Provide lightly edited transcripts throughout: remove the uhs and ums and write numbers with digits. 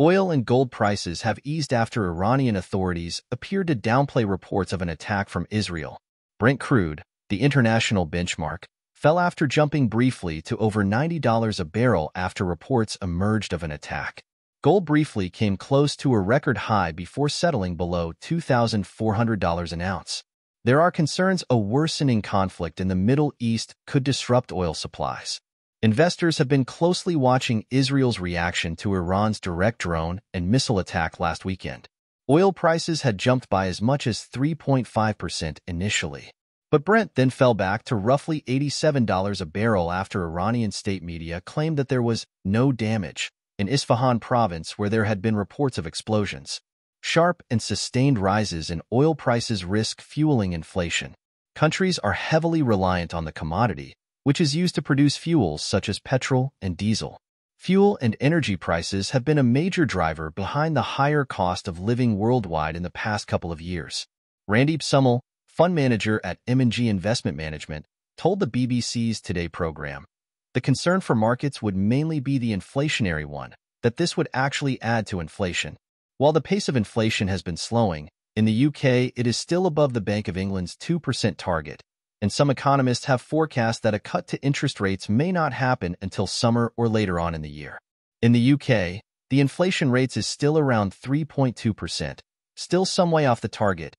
Oil and gold prices have eased after Iranian authorities appeared to downplay reports of an attack from Israel. Brent crude, the international benchmark, fell after jumping briefly to over $90 a barrel after reports emerged of an attack. Gold briefly came close to a record high before settling below $2,400 an ounce. There are concerns a worsening conflict in the Middle East could disrupt oil supplies. Investors have been closely watching Israel's reaction to Iran's direct drone and missile attack last weekend. Oil prices had jumped by as much as 3.5% initially. But Brent then fell back to roughly $87 a barrel after Iranian state media claimed that there was no damage in Isfahan province where there had been reports of explosions. Sharp and sustained rises in oil prices risk fueling inflation. Countries are heavily reliant on the commodity, which is used to produce fuels such as petrol and diesel. Fuel and energy prices have been a major driver behind the higher cost of living worldwide in the past couple of years. Randeep Summel, fund manager at M&G Investment Management, told the BBC's Today program, "The concern for markets would mainly be the inflationary one, that this would actually add to inflation. While the pace of inflation has been slowing, in the UK it is still above the Bank of England's 2% target, and some economists have forecast that a cut to interest rates may not happen until summer or later on in the year. In the UK, the inflation rate is still around 3.2%, still some way off the target,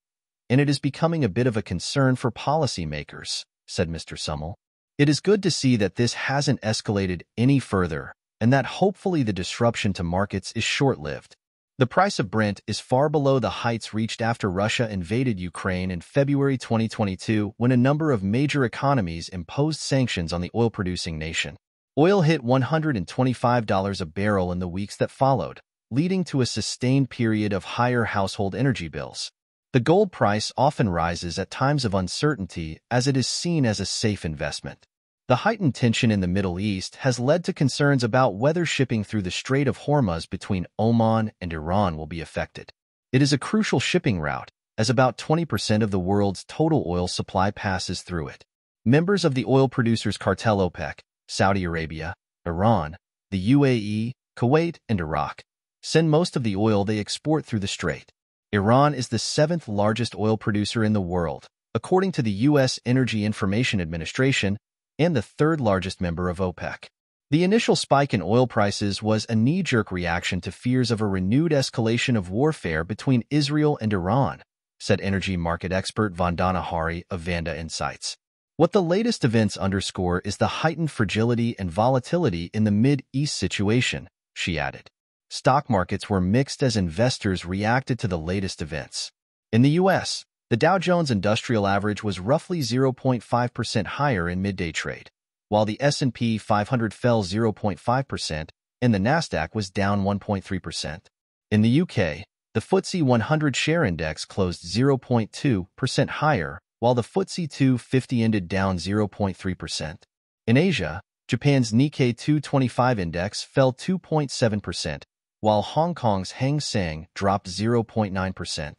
and it is becoming a bit of a concern for policymakers," said Mr. Summel. "It is good to see that this hasn't escalated any further, and that hopefully the disruption to markets is short-lived." The price of Brent is far below the heights reached after Russia invaded Ukraine in February 2022 when a number of major economies imposed sanctions on the oil-producing nation. Oil hit $125 a barrel in the weeks that followed, leading to a sustained period of higher household energy bills. The gold price often rises at times of uncertainty as it is seen as a safe investment. The heightened tension in the Middle East has led to concerns about whether shipping through the Strait of Hormuz between Oman and Iran will be affected. It is a crucial shipping route, as about 20% of the world's total oil supply passes through it. Members of the oil producers cartel OPEC, Saudi Arabia, Iran, the UAE, Kuwait, and Iraq, send most of the oil they export through the strait. Iran is the seventh largest oil producer in the world, according to the U.S. Energy Information Administration, and the third largest member of OPEC. The initial spike in oil prices was a knee-jerk reaction to fears of a renewed escalation of warfare between Israel and Iran, said energy market expert Vandana Hari of Vanda Insights. What the latest events underscore is the heightened fragility and volatility in the Mid-East situation, she added. Stock markets were mixed as investors reacted to the latest events. In the U.S., the Dow Jones Industrial Average was roughly 0.5% higher in midday trade, while the S&P 500 fell 0.5% and the Nasdaq was down 1.3%. In the UK, the FTSE 100 share index closed 0.2% higher, while the FTSE 250 ended down 0.3%. In Asia, Japan's Nikkei 225 index fell 2.7%, while Hong Kong's Hang Seng dropped 0.9%.